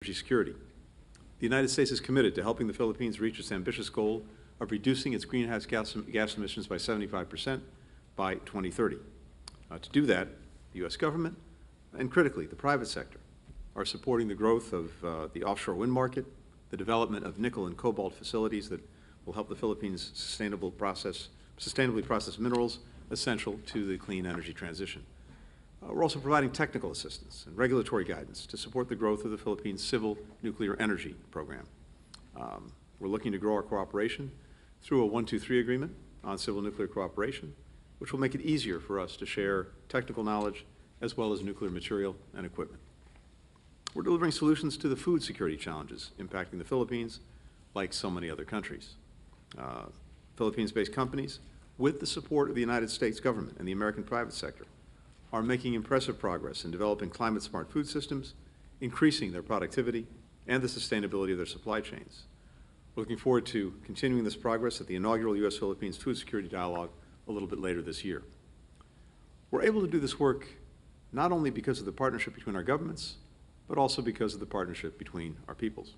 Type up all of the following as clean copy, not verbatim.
energy security. The United States is committed to helping the Philippines reach its ambitious goal of reducing its greenhouse gas emissions by 75% by 2030. To do that, the U.S. government and, critically, the private sector are supporting the growth of the offshore wind market, the development of nickel and cobalt facilities that will help the Philippines sustainably process minerals essential to the clean energy transition. We're also providing technical assistance and regulatory guidance to support the growth of the Philippines' civil nuclear energy program. We're looking to grow our cooperation through a 1-2-3 agreement on civil nuclear cooperation, which will make it easier for us to share technical knowledge as well as nuclear material and equipment. We're delivering solutions to the food security challenges impacting the Philippines, like so many other countries. Philippines-based companies, with the support of the United States government and the American private sector, are making impressive progress in developing climate-smart food systems, increasing their productivity and the sustainability of their supply chains. We're looking forward to continuing this progress at the inaugural U.S.-Philippines Food Security Dialogue a little bit later this year. We're able to do this work not only because of the partnership between our governments, but also because of the partnership between our peoples.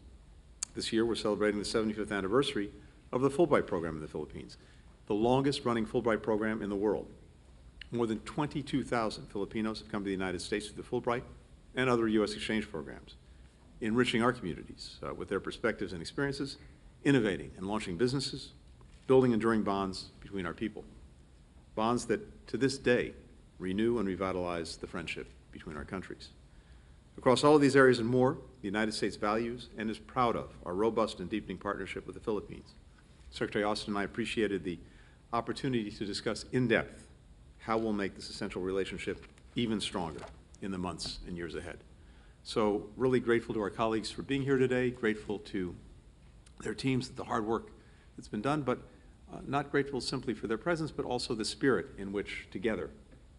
This year, we're celebrating the 75th anniversary of the Fulbright program in the Philippines, the longest-running Fulbright program in the world. More than 22,000 Filipinos have come to the United States through the Fulbright and other U.S. exchange programs, enriching our communities with their perspectives and experiences, innovating and launching businesses, building enduring bonds between our people, bonds that, to this day, renew and revitalize the friendship between our countries. Across all of these areas and more, the United States values and is proud of our robust and deepening partnership with the Philippines. Secretary Austin and I appreciated the opportunity to discuss in depth how we'll make this essential relationship even stronger in the months and years ahead. So really grateful to our colleagues for being here today, grateful to their teams for the hard work that's been done, but not grateful simply for their presence, but also the spirit in which together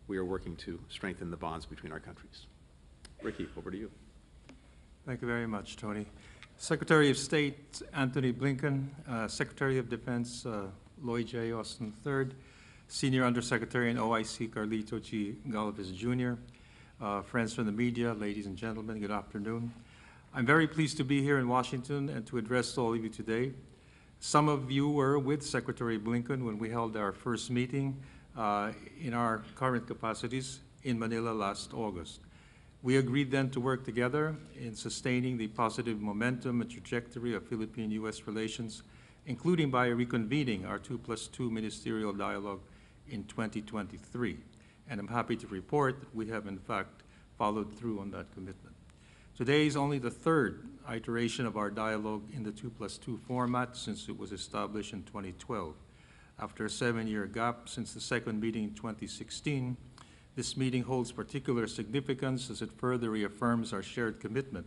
we are working to strengthen the bonds between our countries. Ricky, over to you. Thank you very much, Tony. Secretary of State Antony Blinken, Secretary of Defense Lloyd J. Austin III, Senior Undersecretary in OIC Carlito G. Galvez Jr., friends from the media, ladies and gentlemen, good afternoon. I'm very pleased to be here in Washington and to address all of you today. Some of you were with Secretary Blinken when we held our first meeting in our current capacities in Manila last August. We agreed then to work together in sustaining the positive momentum and trajectory of Philippine-U.S. relations, including by reconvening our 2+2 ministerial dialogue in 2023. And I'm happy to report that we have, in fact, followed through on that commitment. Today is only the third iteration of our dialogue in the 2+2 format since it was established in 2012. After a 7-year gap since the second meeting in 2016, this meeting holds particular significance as it further reaffirms our shared commitment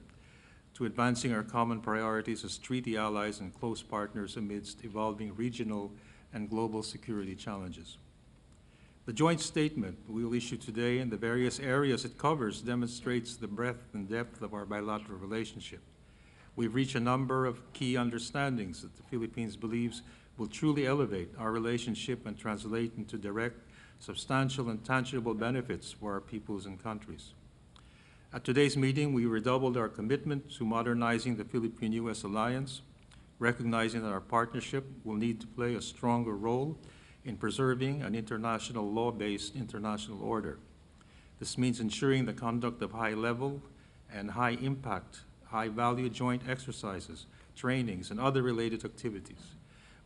to advancing our common priorities as treaty allies and close partners amidst evolving regional and global security challenges. The joint statement we will issue today and the various areas it covers demonstrates the breadth and depth of our bilateral relationship. We've reached a number of key understandings that the Philippines believes will truly elevate our relationship and translate into direct, substantial and tangible benefits for our peoples and countries. At today's meeting, we redoubled our commitment to modernizing the Philippine-U.S. alliance, recognizing that our partnership will need to play a stronger role in preserving an international law-based international order. This means ensuring the conduct of high-level and high-impact, high-value joint exercises, trainings, and other related activities.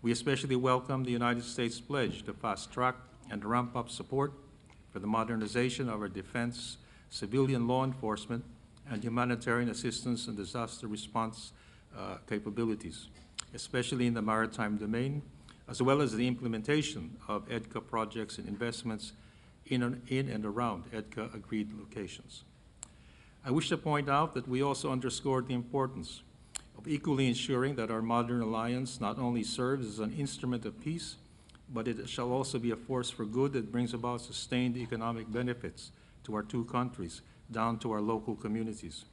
We especially welcome the United States pledge to fast-track and ramp up support for the modernization of our defense, civilian law enforcement, and humanitarian assistance and disaster response capabilities, especially in the maritime domain, as well as the implementation of EDCA projects and investments in and around EDCA agreed locations. I wish to point out that we also underscored the importance of equally ensuring that our modern alliance not only serves as an instrument of peace, but it shall also be a force for good that brings about sustained economic benefits to our two countries, down to our local communities.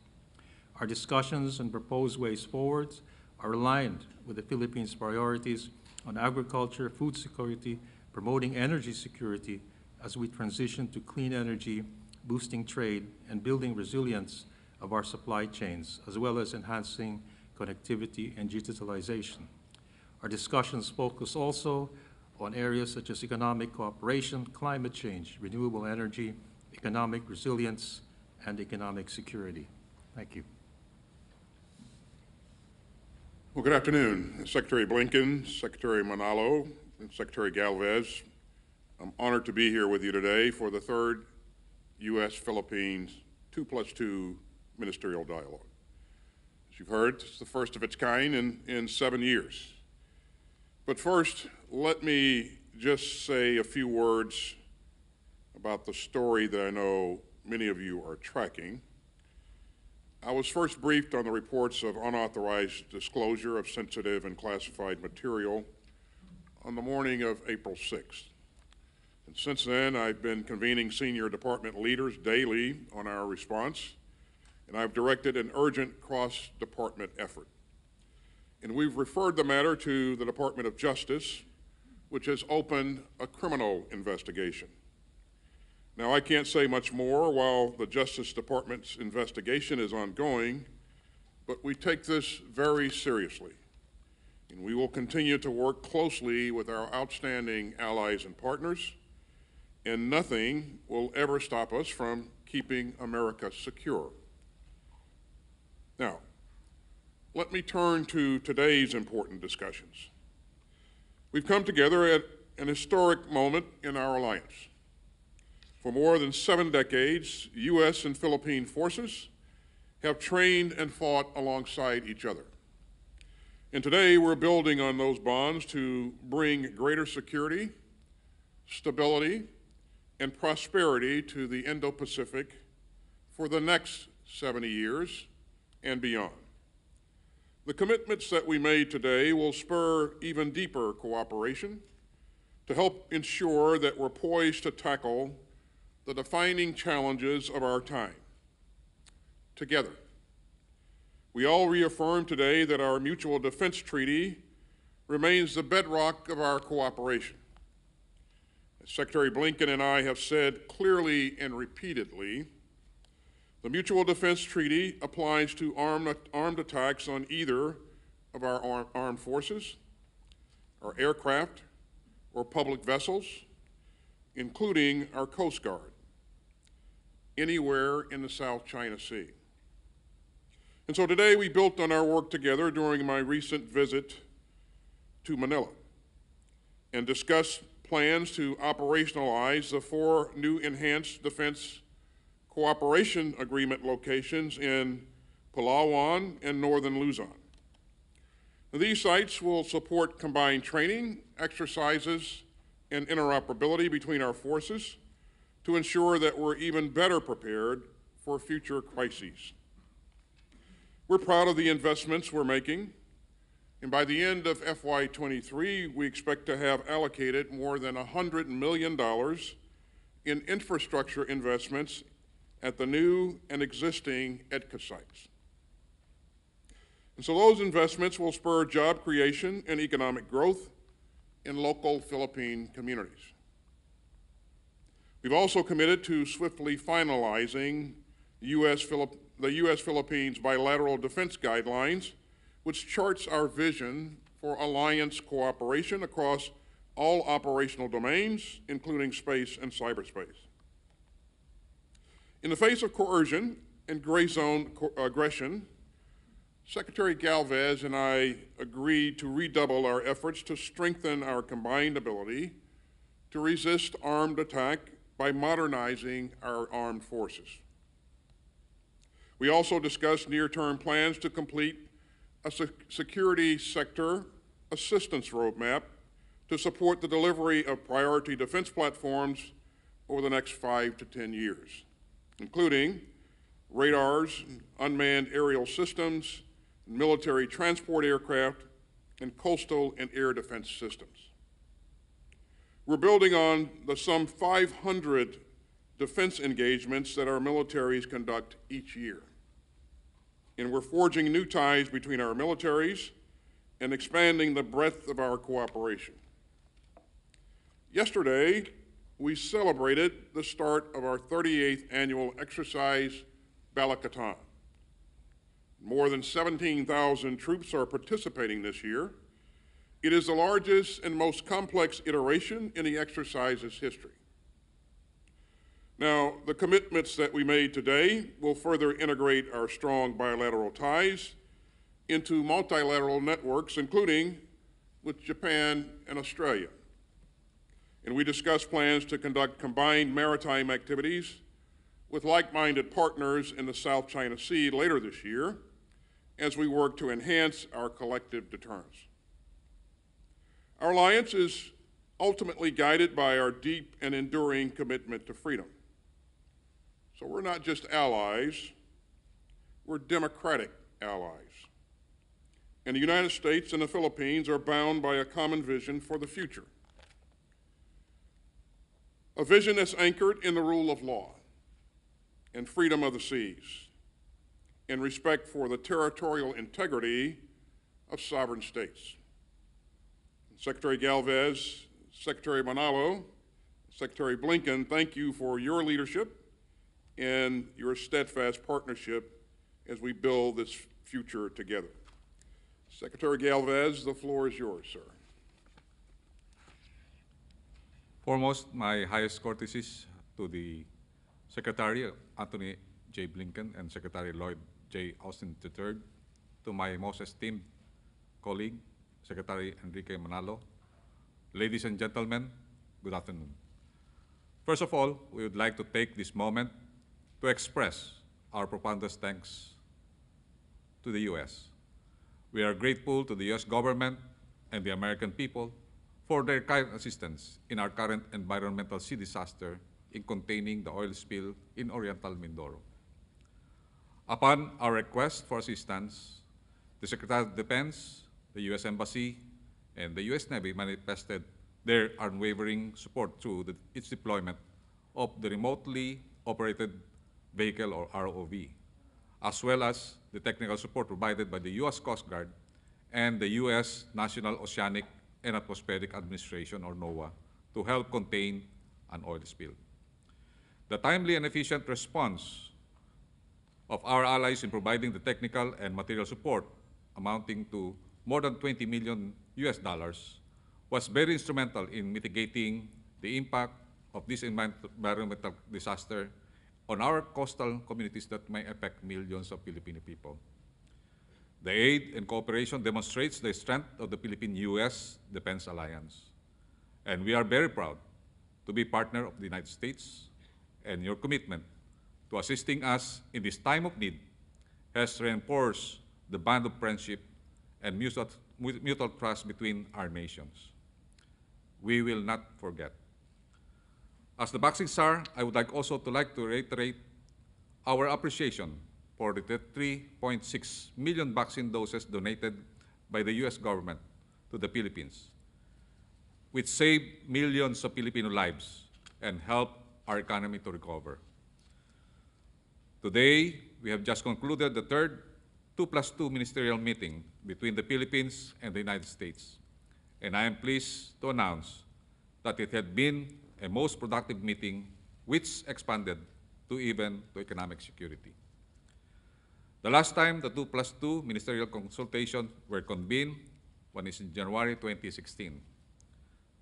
Our discussions and proposed ways forward are aligned with the Philippines' priorities on agriculture, food security, promoting energy security as we transition to clean energy, boosting trade, and building resilience of our supply chains, as well as enhancing connectivity and digitalization. Our discussions focus also on areas such as economic cooperation, climate change, renewable energy, economic resilience, and economic security. Thank you. Well, good afternoon, Secretary Blinken, Secretary Manalo, and Secretary Galvez. I'm honored to be here with you today for the third U.S.-Philippines 2+2 ministerial dialogue. As you've heard, it's the first of its kind in 7 years. But first, let me just say a few words about the story that I know many of you are tracking. I was first briefed on the reports of unauthorized disclosure of sensitive and classified material on the morning of April 6th. And since then, I've been convening senior department leaders daily on our response, and I've directed an urgent cross-department effort. And we've referred the matter to the Department of Justice, which has opened a criminal investigation. Now, I can't say much more while the Justice Department's investigation is ongoing, but we take this very seriously, and we will continue to work closely with our outstanding allies and partners, and nothing will ever stop us from keeping America secure. Now, let me turn to today's important discussions. We've come together at an historic moment in our alliance. For more than 7 decades, U.S. and Philippine forces have trained and fought alongside each other. And today we're building on those bonds to bring greater security, stability, and prosperity to the Indo-Pacific for the next 70 years and beyond. The commitments that we made today will spur even deeper cooperation to help ensure that we're poised to tackle the defining challenges of our time, together. We all reaffirm today that our mutual defense treaty remains the bedrock of our cooperation. As Secretary Blinken and I have said clearly and repeatedly, the mutual defense treaty applies to armed attacks on either of our armed forces, our aircraft, or public vessels, including our Coast Guard, anywhere in the South China Sea. And so today we built on our work together during my recent visit to Manila and discussed plans to operationalize the 4 new enhanced defense cooperation agreement locations in Palawan and northern Luzon. These sites will support combined training, exercises, and interoperability between our forces to ensure that we're even better prepared for future crises. We're proud of the investments we're making, and by the end of FY23, we expect to have allocated more than $100 million in infrastructure investments at the new and existing EDCA sites. And so those investments will spur job creation and economic growth in local Philippine communities. We've also committed to swiftly finalizing the U.S.-Philippines bilateral defense guidelines, which charts our vision for alliance cooperation across all operational domains, including space and cyberspace. In the face of coercion and gray zone aggression, Secretary Galvez and I agreed to redouble our efforts to strengthen our combined ability to resist armed attack by modernizing our armed forces. We also discussed near-term plans to complete a security sector assistance roadmap to support the delivery of priority defense platforms over the next 5 to 10 years, including radars, unmanned aerial systems, military transport aircraft, and coastal and air defense systems. We're building on the some 500 defense engagements that our militaries conduct each year. And we're forging new ties between our militaries and expanding the breadth of our cooperation. Yesterday, we celebrated the start of our 38th annual exercise, Balakatan, More than 17,000 troops are participating this year. It is the largest and most complex iteration in the exercise's history. Now, the commitments that we made today will further integrate our strong bilateral ties into multilateral networks, including with Japan and Australia. And we discussed plans to conduct combined maritime activities with like-minded partners in the South China Sea later this year as we work to enhance our collective deterrence. Our alliance is ultimately guided by our deep and enduring commitment to freedom. So we're not just allies, we're democratic allies. And the United States and the Philippines are bound by a common vision for the future. A vision that's anchored in the rule of law and freedom of the seas and respect for the territorial integrity of sovereign states. Secretary Galvez, Secretary Manalo, Secretary Blinken, thank you for your leadership and your steadfast partnership as we build this future together. Secretary Galvez, the floor is yours, sir. Foremost, my highest courtesies to the Secretary Antony J. Blinken and Secretary Lloyd J. Austin III, to my most esteemed colleague, Secretary Enrique Manalo. Ladies and gentlemen, good afternoon. First of all, we would like to take this moment to express our profoundest thanks to the U.S. We are grateful to the U.S. government and the American people for their kind assistance in our current environmental sea disaster in containing the oil spill in Oriental Mindoro. Upon our request for assistance, the Secretary of Defense, the U.S. Embassy, and the U.S. Navy manifested their unwavering support through its deployment of the remotely operated vehicle, or ROV, as well as the technical support provided by the U.S. Coast Guard and the U.S. National Oceanic and Atmospheric Administration, or NOAA, to help contain an oil spill. The timely and efficient response of our allies in providing the technical and material support amounting to more than $20 million was very instrumental in mitigating the impact of this environmental disaster on our coastal communities that may affect millions of Filipino people. The aid and cooperation demonstrates the strength of the Philippine-U.S. Defense Alliance. And we are very proud to be partner of the United States, and your commitment to assisting us in this time of need has reinforced the bond of friendship and mutual trust between our nations. We will not forget. As the boxing star, I would also like to reiterate our appreciation for the 3.6 million vaccine doses donated by the U.S. government to the Philippines, which saved millions of Filipino lives and helped our economy to recover. Today, we have just concluded the third 2+2 ministerial meeting between the Philippines and the United States, and I am pleased to announce that it had been a most productive meeting which expanded to economic security. The last time the 2+2 ministerial consultations were convened was in January 2016.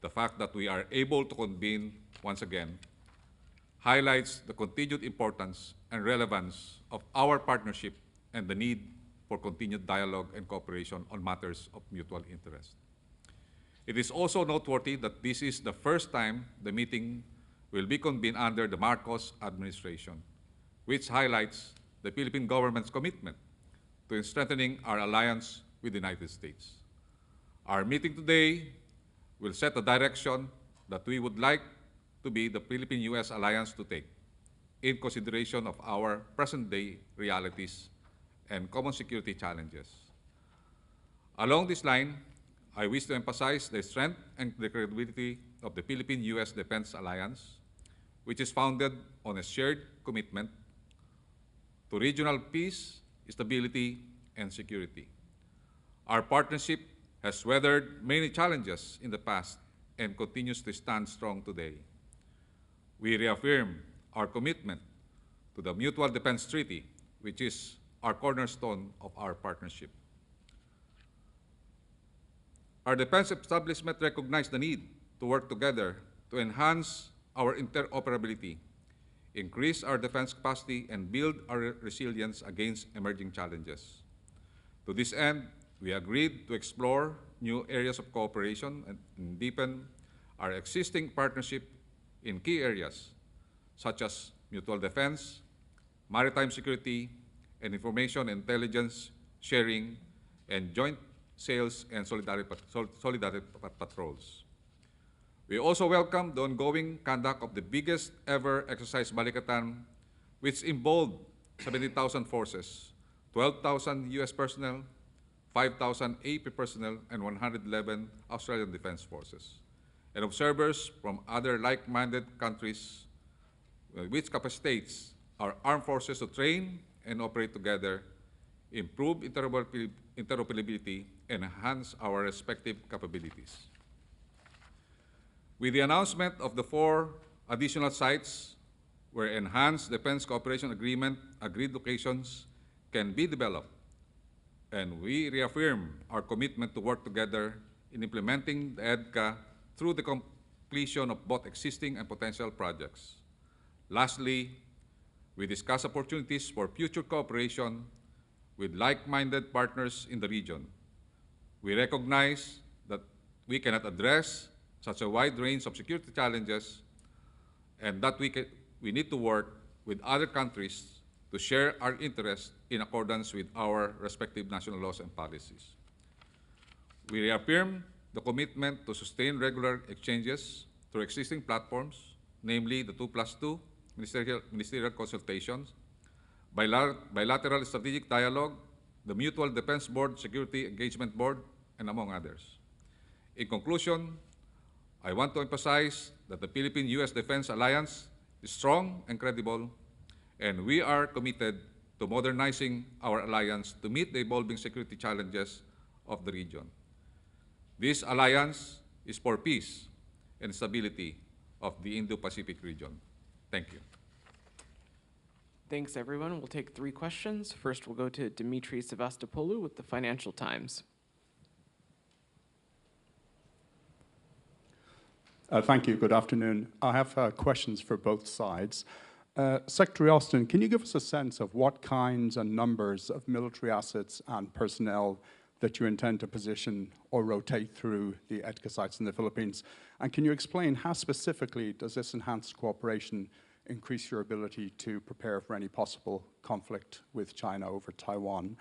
The fact that we are able to convene once again highlights the continued importance and relevance of our partnership and the need for continued dialogue and cooperation on matters of mutual interest. It is also noteworthy that this is the first time the meeting will be convened under the Marcos administration, which highlights the Philippine government's commitment to strengthening our alliance with the United States. Our meeting today will set a direction that we would like to be the Philippine-U.S. alliance to take in consideration of our present-day realities and common security challenges. Along this line, I wish to emphasize the strength and the credibility of the Philippine-U.S. Defense Alliance, which is founded on a shared commitment to regional peace, stability, and security. Our partnership has weathered many challenges in the past and continues to stand strong today. We reaffirm our commitment to the Mutual Defense Treaty, which is are cornerstone of our partnership. Our defense establishment recognized the need to work together to enhance our interoperability, increase our defense capacity, and build our resilience against emerging challenges. To this end, we agreed to explore new areas of cooperation and deepen our existing partnership in key areas, such as mutual defense, maritime security, and information intelligence sharing, and joint sales and solidarity patrols. We also welcome the ongoing conduct of the biggest ever exercise Balikatan, which involved 70,000 forces, 12,000 US personnel, 5,000 AP personnel, and 111 Australian Defense Forces, and observers from other like-minded countries, which capacitates our armed forces to train and operate together, improve interoperability, and enhance our respective capabilities. With the announcement of the 4 additional sites where enhanced defense cooperation agreement agreed locations can be developed, and we reaffirm our commitment to work together in implementing the EDCA through the completion of both existing and potential projects. Lastly, we discuss opportunities for future cooperation with like-minded partners in the region. We recognize that we cannot address such a wide range of security challenges, and that we need to work with other countries to share our interests in accordance with our respective national laws and policies. We reaffirm the commitment to sustain regular exchanges through existing platforms, namely the 2+2 ministerial consultations, bilateral strategic dialogue, the Mutual Defense Board Security Engagement Board, and among others. In conclusion, I want to emphasize that the Philippine-US Defense Alliance is strong and credible, and we are committed to modernizing our alliance to meet the evolving security challenges of the region. This alliance is for peace and stability of the Indo-Pacific region. Thank you. Thanks, everyone. We'll take 3 questions. First, we'll go to Dimitri Sevastopoulou with the Financial Times. Thank you. Good afternoon. I have questions for both sides. Secretary Austin, can you give us a sense of what kinds and numbers of military assets and personnel that you intend to position or rotate through the EDCA sites in the Philippines? And can you explain how specifically does this enhanced cooperation increase your ability to prepare for any possible conflict with China over Taiwan?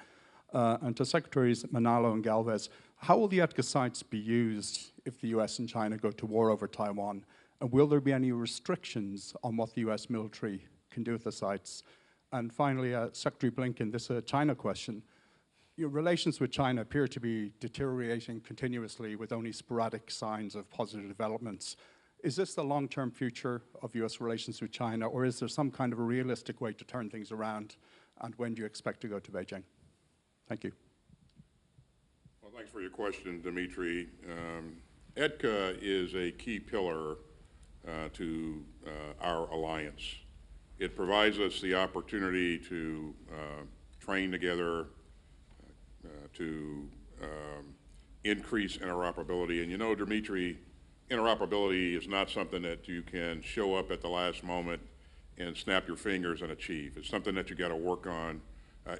And to Secretaries Manalo and Galvez, how will the EDCA sites be used if the US and China go to war over Taiwan? And will there be any restrictions on what the US military can do with the sites? And finally, Secretary Blinken, this is a China question. Your relations with China appear to be deteriorating continuously with only sporadic signs of positive developments. Is this the long-term future of US relations with China, or is there some kind of a realistic way to turn things around? And when do you expect to go to Beijing? Thank you. Well, thanks for your question, Dimitri. EDCA is a key pillar to our alliance. It provides us the opportunity to train together, to increase interoperability. And you know, Dimitri, interoperability is not something that you can show up at the last moment and snap your fingers and achieve. It's something that you got to work on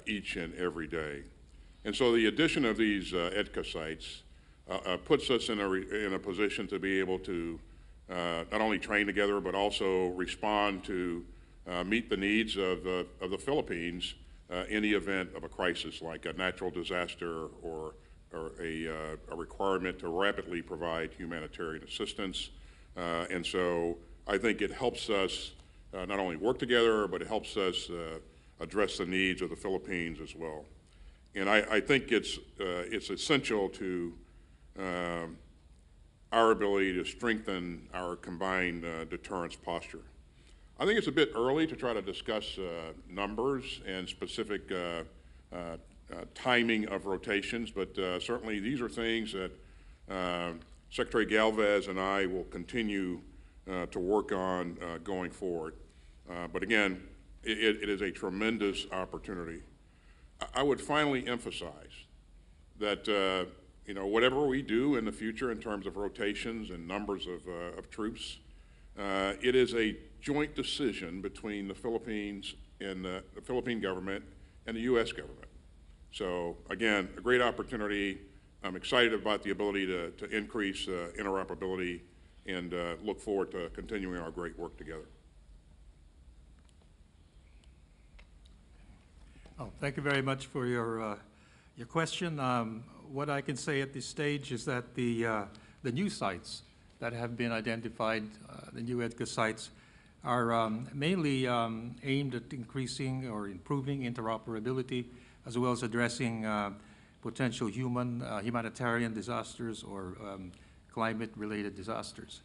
each and every day. And so the addition of these EDCA sites puts us in a position to be able to not only train together, but also respond to meet the needs of the Philippines in the event of a crisis like a natural disaster or a requirement to rapidly provide humanitarian assistance. And so I think it helps us not only work together, but it helps us address the needs of the Philippines as well. And I think it's essential to our ability to strengthen our combined deterrence posture. I think it's a bit early to try to discuss numbers and specific timing of rotations, but certainly these are things that Secretary Galvez and I will continue to work on going forward. But again, it is a tremendous opportunity. I would finally emphasize that, you know, whatever we do in the future in terms of rotations and numbers of troops, it is a joint decision between the Philippines and the Philippine government and the U.S. government. So again, a great opportunity. I'm excited about the ability to increase interoperability and look forward to continuing our great work together. Oh, thank you very much for your question. What I can say at this stage is that the new sites that have been identified, the new EDCA sites, are mainly aimed at increasing or improving interoperability, as well as addressing potential humanitarian disasters or climate-related disasters.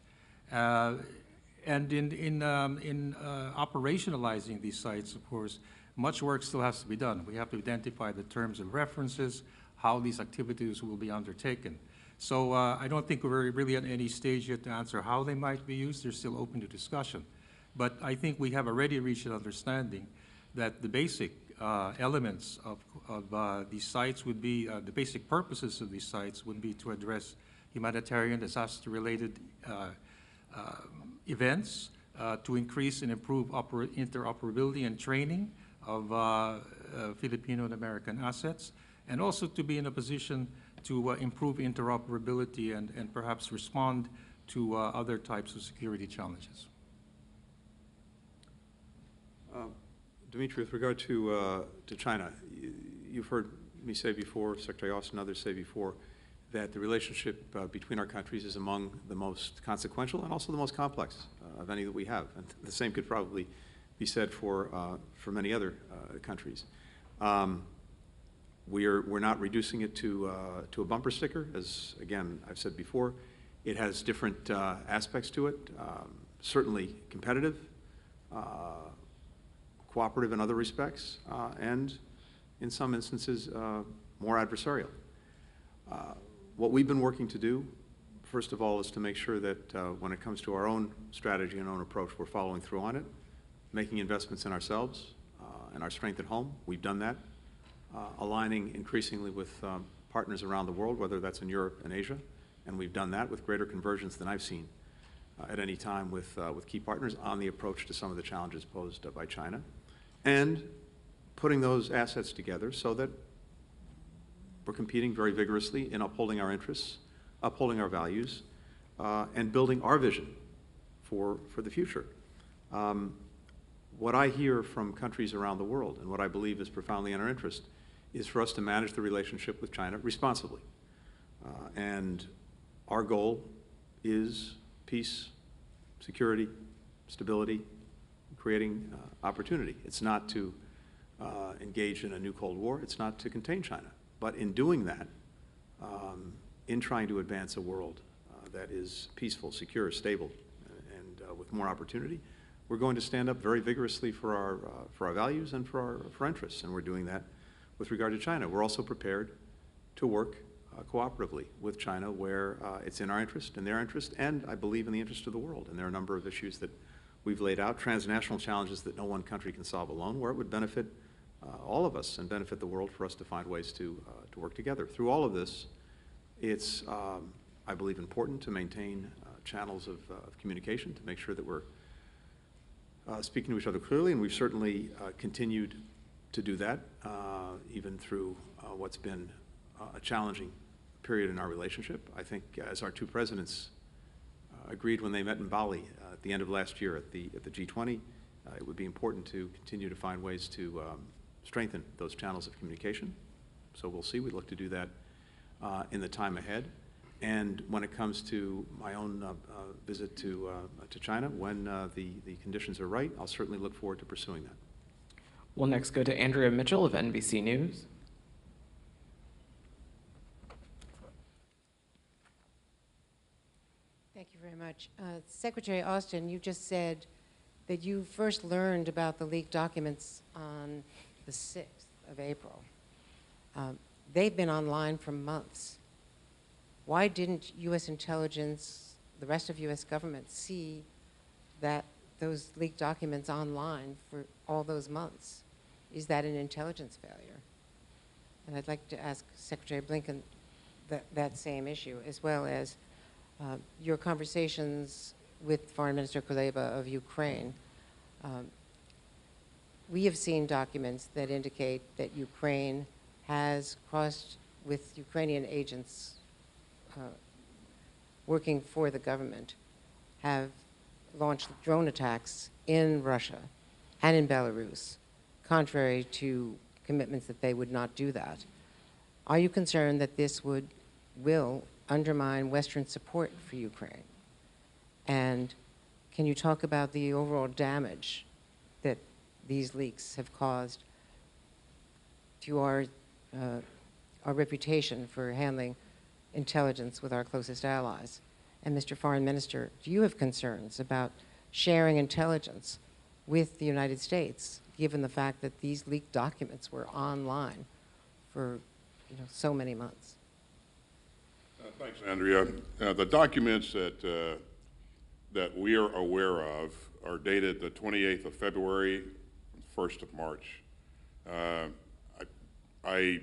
And in operationalizing these sites, of course, much work still has to be done. We have to identify the terms of references, how these activities will be undertaken. So I don't think we're really at any stage yet to answer how they might be used. They're still open to discussion. But I think we have already reached an understanding that the basic elements of these sites would be, the basic purposes of these sites would be to address humanitarian disaster-related events, to increase and improve interoperability and training of Filipino and American assets, and also to be in a position to improve interoperability and perhaps respond to other types of security challenges. Dimitri, with regard to China, you've heard me say before, Secretary Austin and others say before, that the relationship between our countries is among the most consequential and also the most complex of any that we have. And the same could probably be said for many other countries. We're not reducing it to a bumper sticker, as again I've said before. It has different aspects to it. Certainly competitive, cooperative in other respects, and in some instances more adversarial. What we've been working to do, first of all, is to make sure that when it comes to our own strategy and own approach, we're following through on it, making investments in ourselves and our strength at home. We've done that, aligning increasingly with partners around the world, whether that's in Europe and Asia, and we've done that with greater convergence than I've seen at any time with key partners on the approach to some of the challenges posed by China, and putting those assets together so that we're competing very vigorously in upholding our interests, upholding our values, and building our vision for the future. What I hear from countries around the world, and what I believe is profoundly in our interest, is for us to manage the relationship with China responsibly. And our goal is peace, security, stability, creating opportunity. It's not to engage in a new Cold War. It's not to contain China. But in doing that, in trying to advance a world that is peaceful, secure, stable, and with more opportunity, we're going to stand up very vigorously for our values and for our interests, and we're doing that with regard to China. We're also prepared to work cooperatively with China where it's in our interest, in their interest, and I believe in the interest of the world. And there are a number of issues that we've laid out, transnational challenges that no one country can solve alone, where it would benefit all of us and benefit the world for us to find ways to work together. Through all of this, it's, I believe, important to maintain channels of communication to make sure that we're speaking to each other clearly, and we've certainly continued to do that, even through what's been a challenging period in our relationship. I think as our two presidents agreed when they met in Bali at the end of last year at the G20, it would be important to continue to find ways to strengthen those channels of communication. So we'll see. We look to do that in the time ahead. And when it comes to my own visit to China, when the conditions are right, I'll certainly look forward to pursuing that. We'll next go to Andrea Mitchell of NBC News. Thank you very much. Secretary Austin, you just said that you first learned about the leaked documents on the 6th of April. They've been online for months. Why didn't U.S. intelligence, the rest of U.S. government, see that those leaked documents online for all those months? Is that an intelligence failure? and I'd like to ask Secretary Blinken that same issue, as well as your conversations with Foreign Minister Kuleba of Ukraine. We have seen documents that indicate that Ukraine has crossed with Ukrainian agents working for the government, have launched drone attacks in Russia and in Belarus, contrary to commitments that they would not do that. Are you concerned that this will undermine Western support for Ukraine? And can you talk about the overall damage that these leaks have caused to our reputation for handling intelligence with our closest allies? And Mr. Foreign Minister, do you have concerns about sharing intelligence with the United States, given the fact that these leaked documents were online for so many months? Thanks, Andrea. The documents that we are aware of are dated the 28th of February, 1st of March. I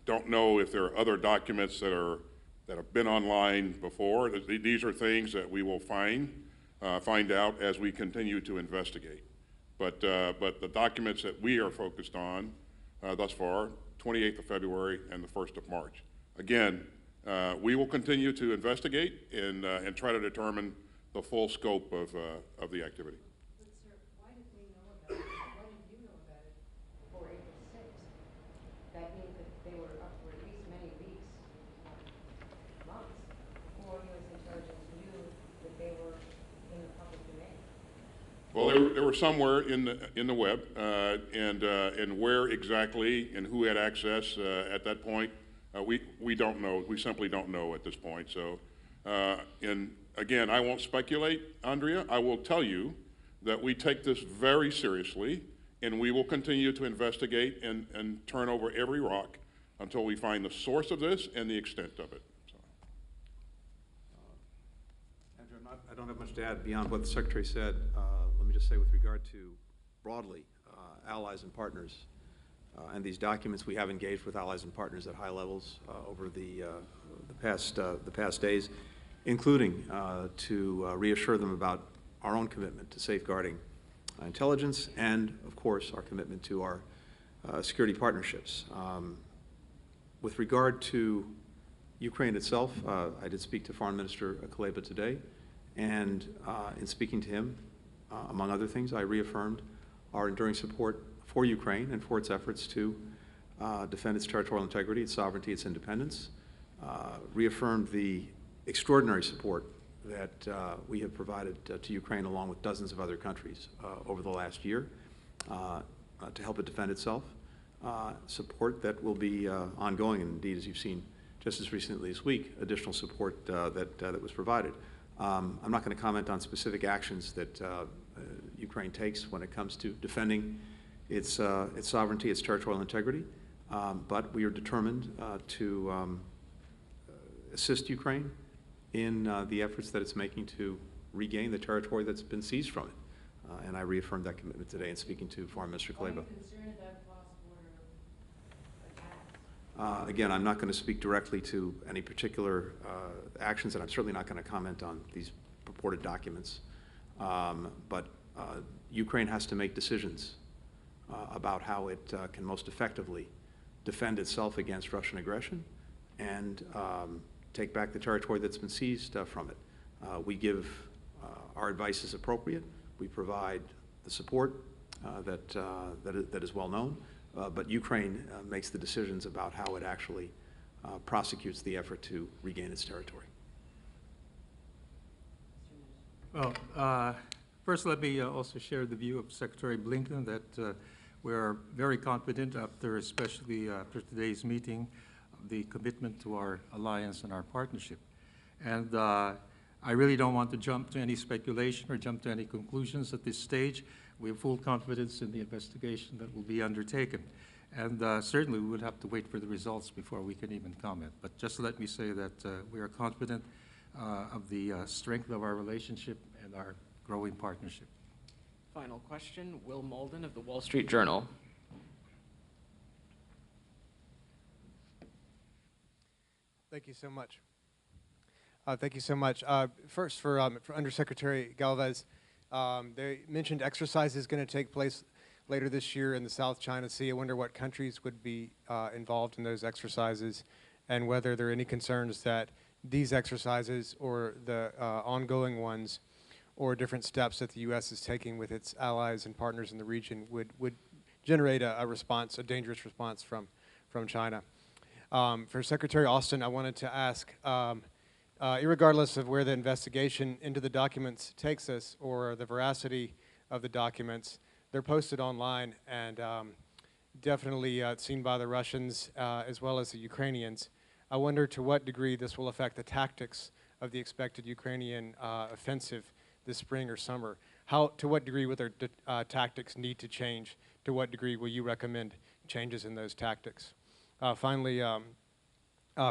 don't know if there are other documents that have been online before. These are things that we will find out as we continue to investigate. But the documents that we are focused on thus far, 28th of February and the 1st of March. Again, we will continue to investigate and try to determine the full scope of the activity. But sir, why did they know about it? Why did you know about it before April 6th? That means that they were up for at least many weeks, months, before U.S. intelligence knew that they were in the public domain. Well, they were somewhere in the web, and where exactly and who had access at that point, we don't know. We simply don't know at this point. So, and again, I won't speculate, Andrea. I will tell you that we take this very seriously, and we will continue to investigate and turn over every rock until we find the source of this and the extent of it. So. Andrew, I don't have much to add beyond what the Secretary said. Let me just say with regard to broadly allies and partners and these documents, we have engaged with allies and partners at high levels over the past days, including to reassure them about our own commitment to safeguarding intelligence and, of course, our commitment to our security partnerships. With regard to Ukraine itself, I did speak to Foreign Minister Kuleba today, and in speaking to him, among other things, I reaffirmed our enduring support for Ukraine and for its efforts to defend its territorial integrity, its sovereignty, its independence, reaffirmed the extraordinary support that we have provided to Ukraine along with dozens of other countries over the last year to help it defend itself, support that will be ongoing, and indeed, as you've seen just as recently this week, additional support that was provided. I'm not going to comment on specific actions that Ukraine takes when it comes to defending its sovereignty, its territorial integrity, but we are determined to assist Ukraine in the efforts that it's making to regain the territory that's been seized from it. And I reaffirmed that commitment today in speaking to Foreign Minister Kuleba. Are you concerned about cross-border attacks? Again, I'm not going to speak directly to any particular actions, and I'm certainly not going to comment on these purported documents. But Ukraine has to make decisions about how it can most effectively defend itself against Russian aggression and take back the territory that's been seized from it. We give our advice as appropriate. We provide the support that is well known, but Ukraine makes the decisions about how it actually prosecutes the effort to regain its territory. Well, first let me also share the view of Secretary Blinken that we're very confident especially after today's meeting, the commitment to our alliance and our partnership. And I really don't want to jump to any speculation or jump to any conclusions at this stage. We have full confidence in the investigation that will be undertaken. And certainly we would have to wait for the results before we can even comment. But just let me say that we are confident of the strength of our relationship and our growing partnership. Final question, Will Malden of the Wall Street Journal. Thank you so much. Thank you so much. First, for Undersecretary Galvez, they mentioned exercises going to take place later this year in the South China Sea. I wonder what countries would be involved in those exercises, and whether there are any concerns that these exercises or the ongoing ones or different steps that the U.S. is taking with its allies and partners in the region would generate a response, a dangerous response from China. For Secretary Austin, I wanted to ask, irregardless of where the investigation into the documents takes us or the veracity of the documents, they're posted online and definitely seen by the Russians as well as the Ukrainians. I wonder to what degree this will affect the tactics of the expected Ukrainian offensive this spring or summer. To what degree will their tactics need to change? To what degree will you recommend changes in those tactics? Finally,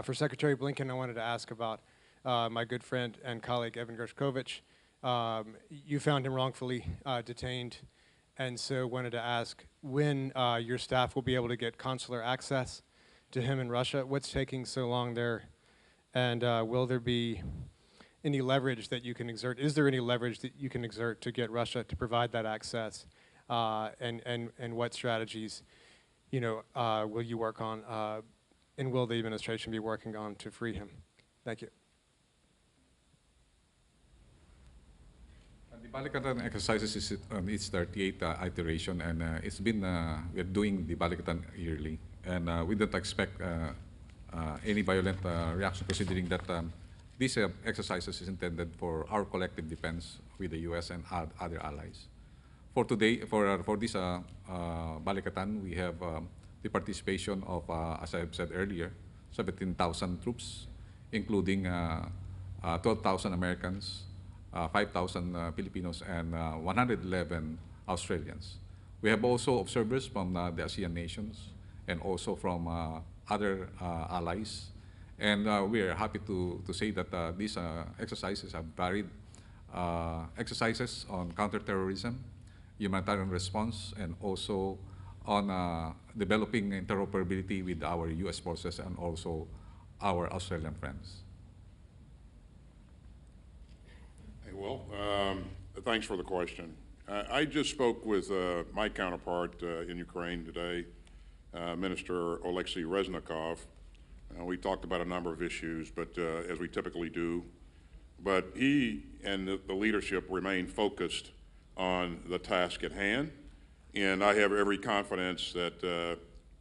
for Secretary Blinken, I wanted to ask about my good friend and colleague, Evan Gershkovich. You found him wrongfully detained, and so wanted to ask when your staff will be able to get consular access to him in Russia. What's taking so long there? And will there be any leverage that you can exert? Is there any leverage that you can exert to get Russia to provide that access? And what strategies, will you work on, and will the administration be working on to free him? Thank you. The Balikatan exercises is its 38th iteration, and it's been we're doing the Balikatan yearly, and we don't expect any violent reaction, considering that these exercises is intended for our collective defense with the U.S. and other allies. For today, for this Balikatan, we have the participation of, as I've said earlier, 17,000 troops, including 12,000 Americans, 5,000 Filipinos, and 111 Australians. We have also observers from the ASEAN nations and also from other allies. And we are happy to say that these exercises have varied exercises on counterterrorism, humanitarian response, and also on developing interoperability with our U.S. forces and also our Australian friends. Hey, Will, thanks for the question. I just spoke with my counterpart in Ukraine today, Minister Oleksiy Reznikov. We talked about a number of issues, but as we typically do. But he and the leadership remain focused on the task at hand, and I have every confidence that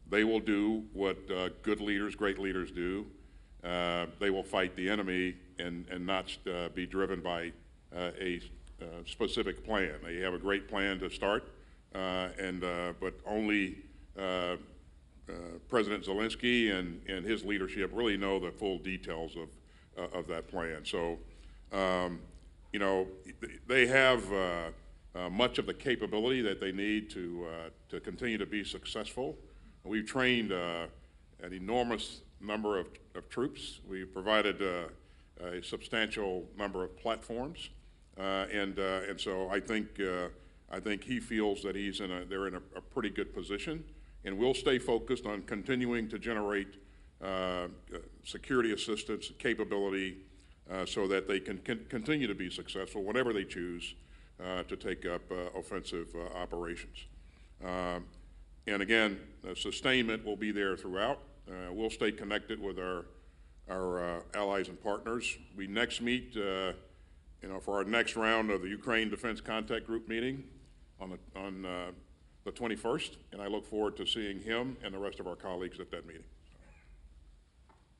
they will do what good leaders, great leaders do. They will fight the enemy and not be driven by a specific plan. They have a great plan to start, but only President Zelensky and his leadership really know the full details of that plan. So, they have much of the capability that they need to continue to be successful. We've trained an enormous number of troops. We've provided a substantial number of platforms, and so I think he feels that they're in a pretty good position, and we'll stay focused on continuing to generate security assistance capability so that they can continue to be successful whenever they choose to take up offensive operations. And again, sustainment will be there throughout. We'll stay connected with our allies and partners. We next meet, for our next round of the Ukraine Defense Contact Group meeting on the 21st, and I look forward to seeing him and the rest of our colleagues at that meeting.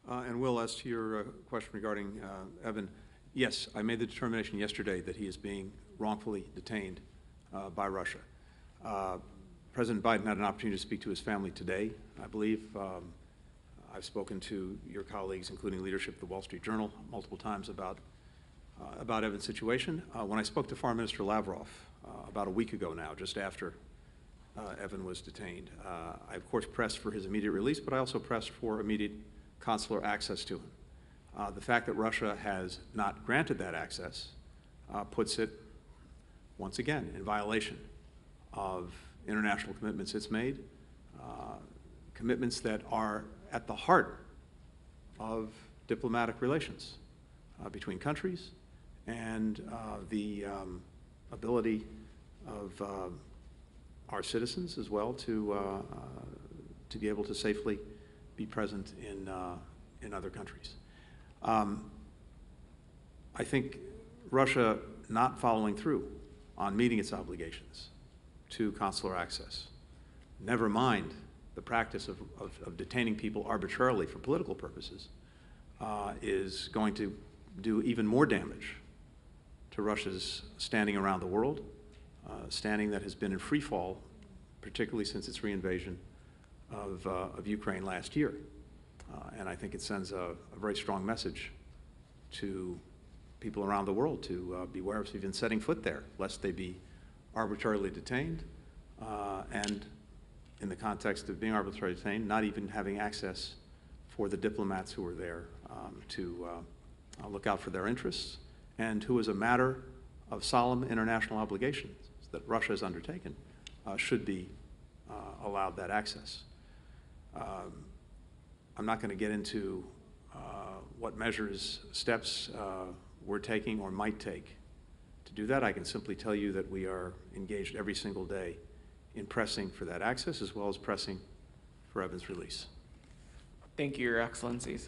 And Will, as to your question regarding Evan, yes, I made the determination yesterday that he is being wrongfully detained by Russia. President Biden had an opportunity to speak to his family today, I believe. I've spoken to your colleagues, including leadership of the Wall Street Journal, multiple times about Evan's situation. When I spoke to Foreign Minister Lavrov about a week ago now, just after Evan was detained, I of course pressed for his immediate release, but I also pressed for immediate consular access to him. The fact that Russia has not granted that access puts it, once again, in violation of international commitments it's made, commitments that are at the heart of diplomatic relations between countries and the ability of our citizens as well to be able to safely be present in other countries. I think Russia not following through on meeting its obligations to consular access, never mind the practice of detaining people arbitrarily for political purposes, is going to do even more damage to Russia's standing around the world, standing that has been in free fall, particularly since its reinvasion of Ukraine last year. And I think it sends a very strong message to people around the world to beware of even setting foot there, lest they be arbitrarily detained, and in the context of being arbitrarily detained, not even having access for the diplomats who are there to look out for their interests, and who, as a matter of solemn international obligations that Russia has undertaken, should be allowed that access. I'm not going to get into what measures, steps we're taking or might take to do that. I can simply tell you that we are engaged every single day in pressing for that access, as well as pressing for Evan's release. Thank you, Your Excellencies.